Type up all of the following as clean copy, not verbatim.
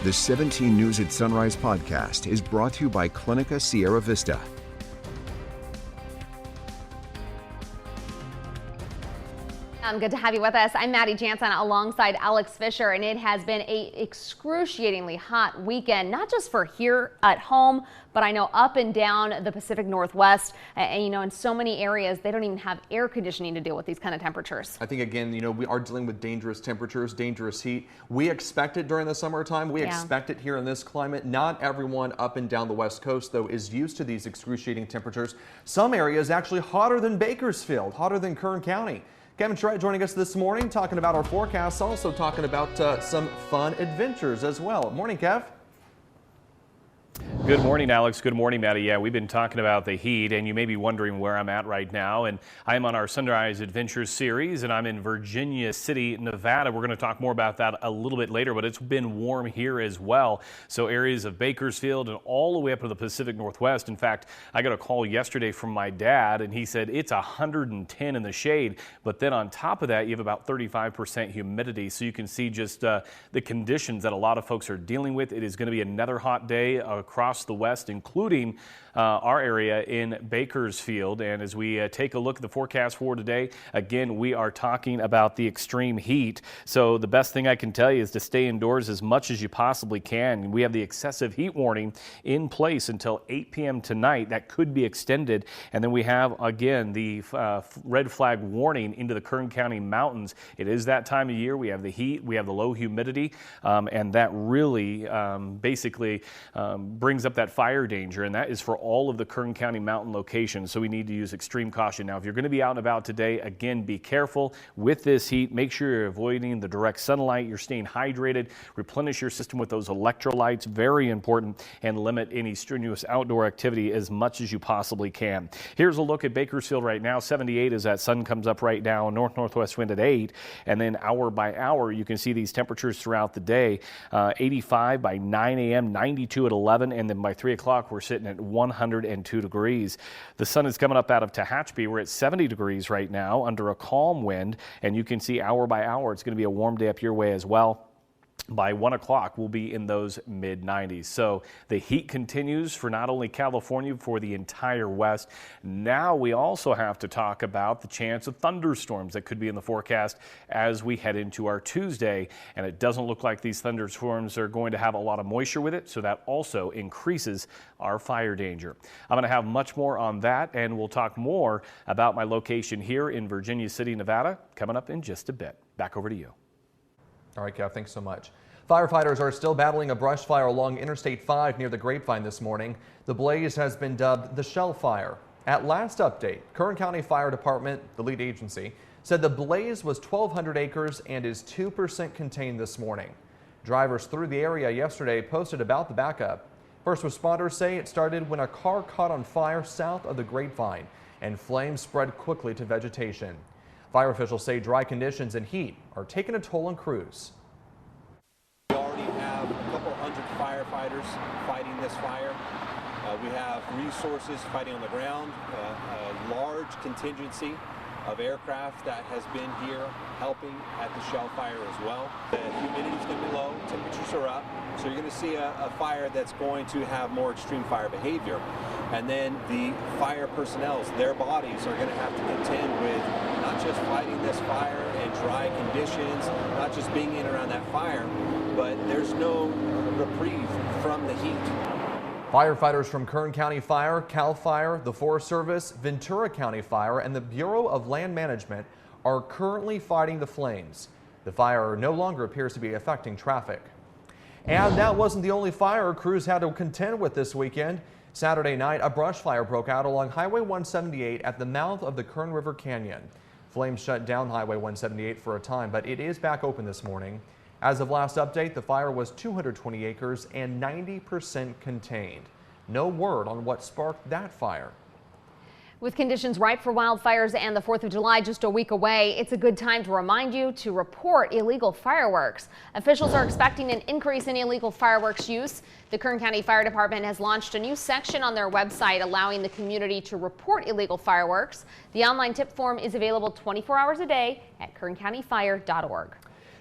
The 17 News at Sunrise podcast is brought to you by Clinica Sierra Vista. Good to have you with us. I'm Maddie Jansen alongside Alex Fisher, and it has been an excruciatingly hot weekend, not just for here at home, but I know up and down the Pacific Northwest. And you know, in so many areas, they don't even have air conditioning to deal with these kind of temperatures. I think, again, you know, we are dealing with dangerous temperatures, dangerous heat. We expect it during the summertime. We expect it here in this climate. Not everyone up and down the West Coast, though, is used to these excruciating temperatures. Some areas actually hotter than Bakersfield, hotter than Kern County. Kevin Schrett joining us this morning, talking about our forecasts, also talking about some fun adventures as well. Morning, Kev. Good morning, Alex. Good morning, Maddie. Yeah, we've been talking about the heat, and you may be wondering where I'm at right now. And I'm on our Sunrise Adventures series, and I'm in Virginia City, Nevada. We're going to talk more about that a little bit later, but it's been warm here as well. So areas of Bakersfield and all the way up to the Pacific Northwest. In fact, I got a call yesterday from my dad, and he said it's 110 in the shade. But then on top of that, you have about 35% humidity. So you can see just the conditions that a lot of folks are dealing with. It is going to be another hot day across the West, including our area in Bakersfield. And as we take a look at the forecast for today, again, we are talking about the extreme heat. So the best thing I can tell you is to stay indoors as much as you possibly can. We have the excessive heat warning in place until 8 p.m. tonight. That could be extended. And then we have, again, the red flag warning into the Kern County mountains. It is that time of year. We have the heat, we have the low humidity, and that really basically brings up that fire danger, and that is for all of the Kern County mountain locations, so we need to use extreme caution. Now, if you're going to be out and about today, again, be careful with this heat. Make sure you're avoiding the direct sunlight, you're staying hydrated, replenish your system with those electrolytes, very important, and limit any strenuous outdoor activity as much as you possibly can. Here's a look at Bakersfield right now. 78 as that sun comes up right now, north-northwest wind at 8, and then hour by hour, you can see these temperatures throughout the day. 85 by 9 a.m., 92 at 11, and then by 3 o'clock, we're sitting at 102 degrees. The sun is coming up out of Tehachapi. We're at 70 degrees right now under a calm wind, and you can see hour by hour, it's going to be a warm day up your way as well. By 1 o'clock, we'll be in those mid-90s. So the heat continues for not only California, for the entire West. Now we also have to talk about the chance of thunderstorms that could be in the forecast as we head into our Tuesday. And it doesn't look like these thunderstorms are going to have a lot of moisture with it, so that also increases our fire danger. I'm going to have much more on that, and we'll talk more about my location here in Virginia City, Nevada, coming up in just a bit. Back over to you. All right, Kev, thanks so much. Firefighters are still battling a brush fire along Interstate 5 near the Grapevine this morning. The blaze has been dubbed the Shell Fire. At last update, Kern County Fire Department, the lead agency, said the blaze was 1,200 acres and is 2% contained this morning. Drivers through the area yesterday posted about the backup. First responders say it started when a car caught on fire south of the Grapevine, and flames spread quickly to vegetation. Fire officials say dry conditions and heat are taking a toll on crews. We already have a couple hundred firefighters fighting this fire. We have resources fighting on the ground, a large contingency of aircraft that has been here helping at the Shell Fire as well. The humidity is going to be low, temperatures are up, so you're going to see a fire that's going to have more extreme fire behavior. And then the fire personnel, their bodies are going to have to contend with not just fighting this fire in dry conditions, not just being in and around that fire, but there's no reprieve from the heat. Firefighters from Kern County Fire, CAL FIRE, the Forest Service, Ventura County Fire, and the Bureau of Land Management are currently fighting the flames. The fire no longer appears to be affecting traffic. And that wasn't the only fire crews had to contend with this weekend. Saturday night, a brush fire broke out along Highway 178 at the mouth of the Kern River Canyon. Flames shut down Highway 178 for a time, but it is back open this morning. As of last update, the fire was 220 acres and 90% contained. No word on what sparked that fire. With conditions ripe for wildfires and the 4th of July just a week away, it's a good time to remind you to report illegal fireworks. Officials are expecting an increase in illegal fireworks use. The Kern County Fire Department has launched a new section on their website allowing the community to report illegal fireworks. The online tip form is available 24 hours a day at kerncountyfire.org.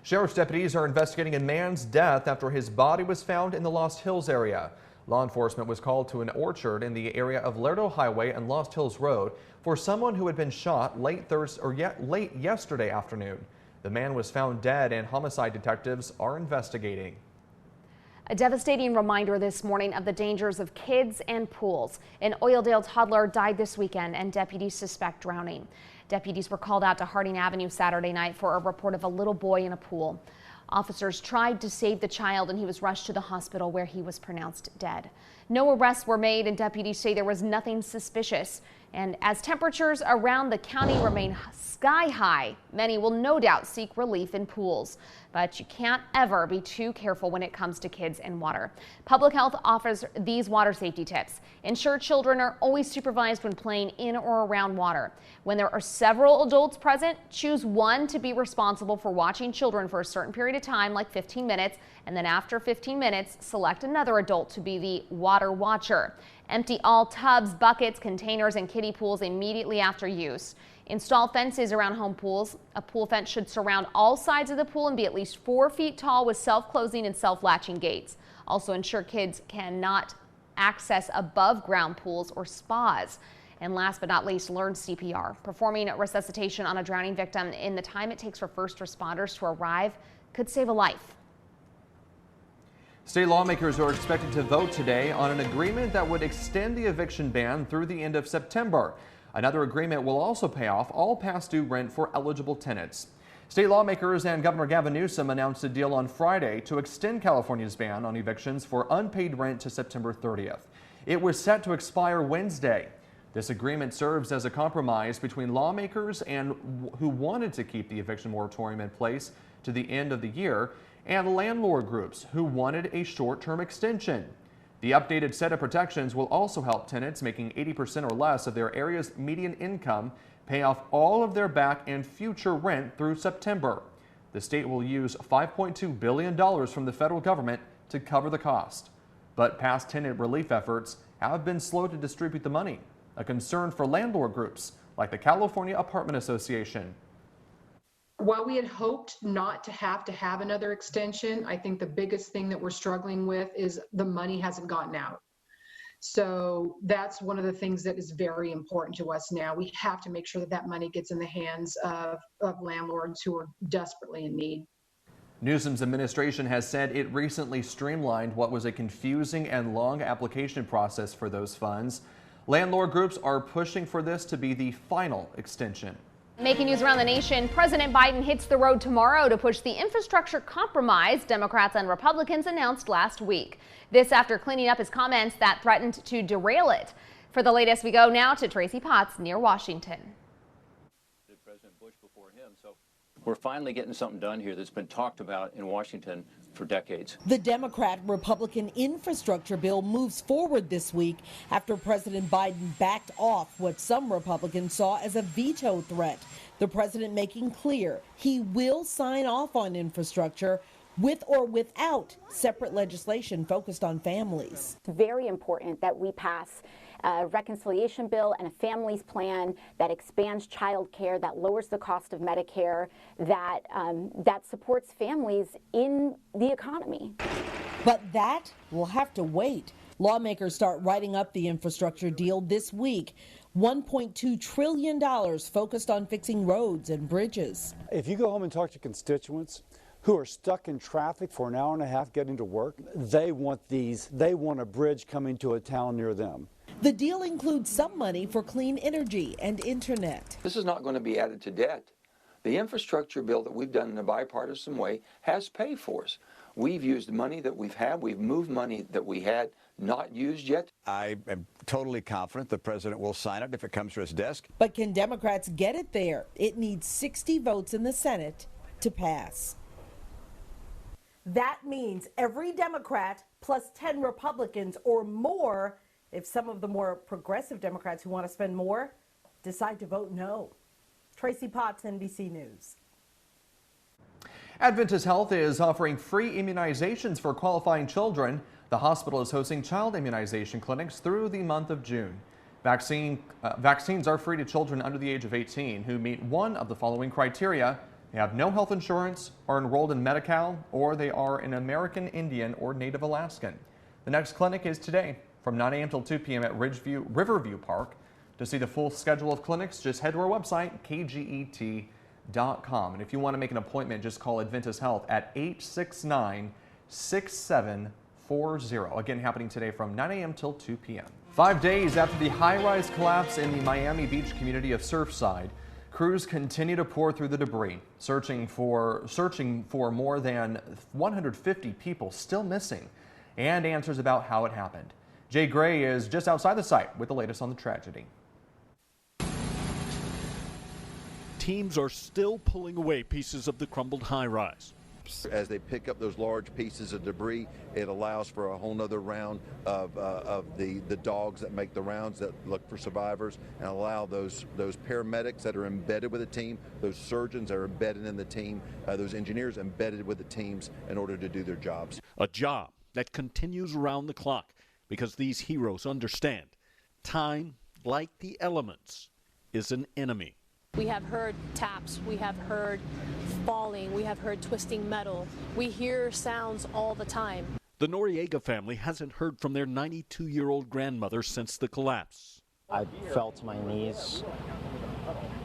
Sheriff's deputies are investigating a man's death after his body was found in the Lost Hills area. Law enforcement was called to an orchard in the area of Lerdo Highway and Lost Hills Road for someone who had been shot late yesterday afternoon. The man was found dead and homicide detectives are investigating. A devastating reminder this morning of the dangers of kids and pools. An Oildale toddler died this weekend and deputies suspect drowning. Deputies were called out to Harding Avenue Saturday night for a report of a little boy in a pool. Officers tried to save the child and he was rushed to the hospital where he was pronounced dead. No arrests were made and deputies say there was nothing suspicious. And as temperatures around the county remain sky high, many will no doubt seek relief in pools. But you can't ever be too careful when it comes to kids and water. Public Health offers these water safety tips. Ensure children are always supervised when playing in or around water. When there are several adults present, choose one to be responsible for watching children for a certain period of time, like 15 minutes, and then after 15 minutes, select another adult to be the water watcher. Empty all tubs, buckets, containers, and kiddie pools immediately after use. Install fences around home pools. A pool fence should surround all sides of the pool and be at least 4 feet tall with self-closing and self-latching gates. Also ensure kids cannot access above ground pools or spas. And last but not least, learn CPR. Performing resuscitation on a drowning victim in the time it takes for first responders to arrive could save a life. State lawmakers are expected to vote today on an agreement that would extend the eviction ban through the end of September. Another agreement will also pay off all past due rent for eligible tenants. State lawmakers and Governor Gavin Newsom announced a deal on Friday to extend California's ban on evictions for unpaid rent to September 30th. It was set to expire Wednesday. This agreement serves as a compromise between lawmakers and who wanted to keep the eviction moratorium in place to the end of the year, and landlord groups who wanted a short-term extension. The updated set of protections will also help tenants making 80% or less of their area's median income pay off all of their back and future rent through September. The state will use $5.2 billion from the federal government to cover the cost. But past tenant relief efforts have been slow to distribute the money, a concern for landlord groups like the California Apartment Association. While we had hoped not to have another extension, I think the biggest thing that we're struggling with is the money hasn't gotten out. So that's one of the things that is very important to us now. We have to make sure that that money gets in the hands of landlords who are desperately in need. Newsom's administration has said it recently streamlined what was a confusing and long application process for those funds. Landlord groups are pushing for this to be the final extension. Making news around the nation, President Biden hits the road tomorrow to push the infrastructure compromise Democrats and Republicans announced last week. This after cleaning up his comments that threatened to derail it. For the latest, we go now to Tracy Potts near Washington. President Bush before him, so we're finally getting something done here that's been talked about in Washington for decades. The Democrat-Republican infrastructure bill moves forward this week after President Biden backed off what some Republicans saw as a veto threat. The president making clear he will sign off on infrastructure with or without separate legislation focused on families. It's very important that we pass a reconciliation bill and a families plan that expands child care, that lowers the cost of Medicare, that supports families in the economy. But that will have to wait. Lawmakers start writing up the infrastructure deal this week. $1.2 trillion focused on fixing roads and bridges. If you go home and talk to constituents who are stuck in traffic for an hour and a half getting to work, they want a bridge coming to a town near them. The deal includes some money for clean energy and internet. This is not going to be added to debt. The infrastructure bill that we've done in a bipartisan way has paid for us. We've used money that we've had. We've moved money that we had not used yet. I am totally confident the president will sign it if it comes to his desk. But can Democrats get it there? It needs 60 votes in the Senate to pass. That means every Democrat plus 10 Republicans or more if some of the more progressive Democrats who want to spend more decide to vote no. Tracy Potts, NBC News. Adventist Health is offering free immunizations for qualifying children. The hospital is hosting child immunization clinics through the month of June. Vaccines are free to children under the age of 18 who meet one of the following criteria: They have no health insurance, are enrolled in Medi-Cal, or they are an American Indian or Native Alaskan. The next clinic is today from 9 a.m. till 2 p.m. at Riverview Park. To see the full schedule of clinics, just head to our website, kget.com. And if you want to make an appointment, just call Adventist Health at 869-6740. Again, happening today from 9 a.m. till 2 p.m. 5 days after the high-rise collapse in the Miami Beach community of Surfside, crews continue to pour through the debris, searching for more than 150 people still missing, and answers about how it happened. Jay Gray is just outside the site with the latest on the tragedy. Teams are still pulling away pieces of the crumbled high-rise. As they pick up those large pieces of debris, it allows for a whole nother round of the dogs that make the rounds that look for survivors, and allow those paramedics that are embedded with the team, those surgeons that are embedded in the team, those engineers embedded with the teams in order to do their jobs. A job that continues around the clock because these heroes understand time, like the elements, is an enemy. We have heard taps, we have heard falling, we have heard twisting metal. We hear sounds all the time. The Noriega family hasn't heard from their 92-year-old grandmother since the collapse. I fell to my knees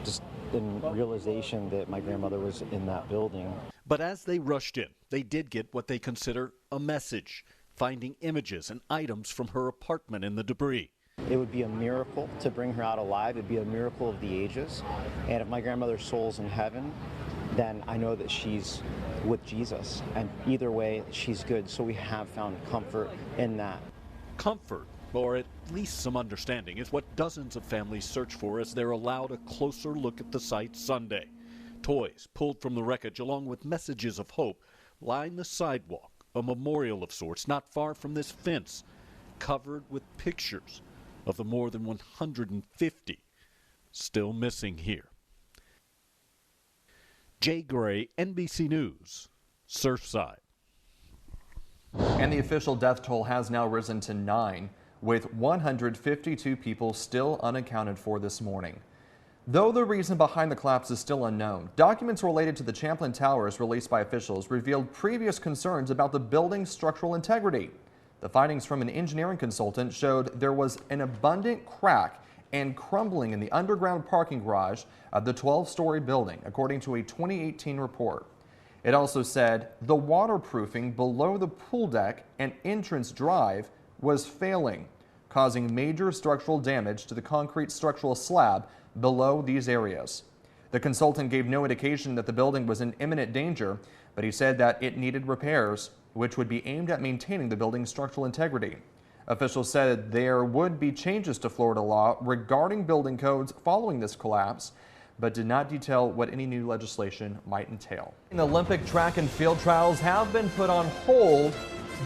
just in realization that my grandmother was in that building. But as they rushed in, they did get what they consider a message, finding images and items from her apartment in the debris. It would be a miracle to bring her out alive. It'd be a miracle of the ages. And if my grandmother's soul's in heaven, then I know that she's with Jesus. And either way, she's good. So we have found comfort in that. Comfort, or at least some understanding, is what dozens of families search for as they're allowed a closer look at the site Sunday. Toys pulled from the wreckage, along with messages of hope, line the sidewalk, a memorial of sorts not far from this fence, covered with pictures of the more than 150 still missing here. Jay Gray, NBC News, Surfside. And the official death toll has now risen to 9, with 152 people still unaccounted for this morning. Though the reason behind the collapse is still unknown, documents related to the Champlain Towers released by officials revealed previous concerns about the building's structural integrity. The findings from an engineering consultant showed there was an abundant crack and crumbling in the underground parking garage of the 12-story building, according to a 2018 report. It also said the waterproofing below the pool deck and entrance drive was failing, causing major structural damage to the concrete structural slab below these areas. The consultant gave no indication that the building was in imminent danger, but he said that it needed repairs, which would be aimed at maintaining the building's structural integrity. Officials said there would be changes to Florida law regarding building codes following this collapse, but did not detail what any new legislation might entail. The Olympic track and field trials have been put on hold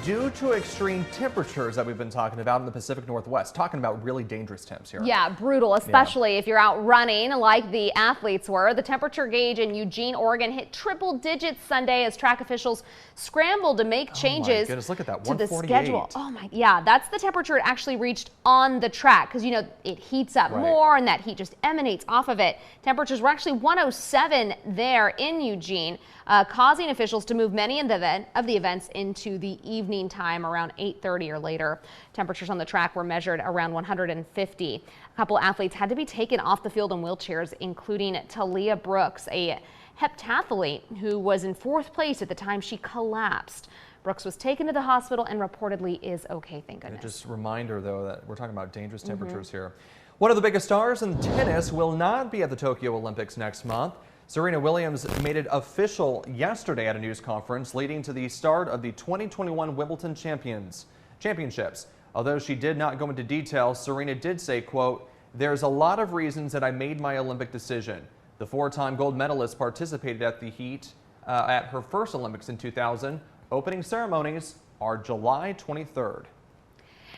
due to extreme temperatures that we've been talking about in the Pacific Northwest, talking about really dangerous temps here. Yeah, brutal, especially if you're out running like the athletes were. The temperature gauge in Eugene, Oregon hit triple digits Sunday as track officials scrambled to make changes Look at that, to the schedule. Oh my, yeah, that's the temperature it actually reached on the track because, you know, it heats up more and that heat just emanates off of it. Temperatures were actually 107 there in Eugene, causing officials to move many of the events into the evening time around 8:30 or later. Temperatures on the track were measured around 150. A couple athletes had to be taken off the field in wheelchairs, including Talia Brooks, a heptathlete who was in 4th place at the time she collapsed. Brooks was taken to the hospital and reportedly is okay, thank goodness. Just a reminder, though, that we're talking about dangerous temperatures here. One of the biggest stars in tennis will not be at the Tokyo Olympics next month. Serena Williams made it official yesterday at a news conference, leading to the start of the 2021 Wimbledon Championships. Although she did not go into detail, Serena did say, quote, "There's a lot of reasons that I made my Olympic decision." The 4-time gold medalist participated at the heat at her first Olympics in 2000. Opening ceremonies are July 23rd.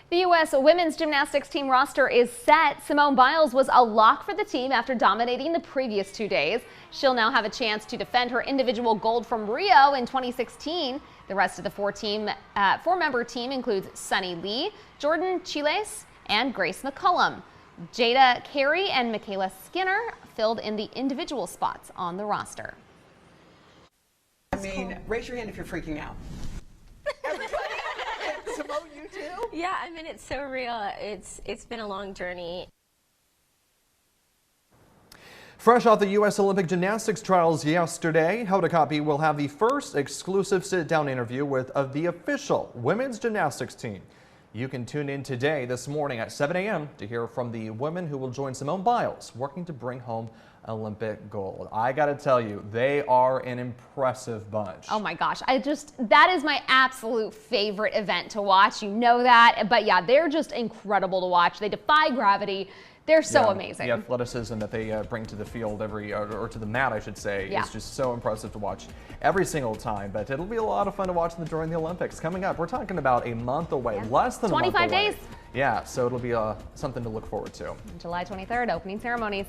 The U.S. women's gymnastics team roster is set. Simone Biles was a lock for the team after dominating the previous 2 days. She'll now have a chance to defend her individual gold from Rio in 2016. The rest of the four-member team includes Sunny Lee, Jordan Chiles, and Grace McCullum. Jada Carey and Michaela Skinner filled in the individual spots on the roster. mean, cool. raise your hand if you're freaking out. Simone, you too? Yeah, I mean, it's so real. It's been a long journey. Fresh off the U.S. Olympic gymnastics trials yesterday, Hoda Kotb will have the first exclusive sit-down interview with the official women's gymnastics team. You can tune in today, this morning at 7 a.m. to hear from the women who will join Simone Biles working to bring home Olympic gold. I got to tell you, they are an impressive bunch. Oh my gosh, that is my absolute favorite event to watch. You know that, but yeah, they're just incredible to watch. They defy gravity. They're so amazing. The athleticism that they bring to the field or to the mat, I should say, is just so impressive to watch every single time. But it'll be a lot of fun to watch them during the Olympics coming up. We're talking about a month away, less than 25 a month away. days. Yeah, so it'll be something to look forward to. July 23rd, opening ceremonies.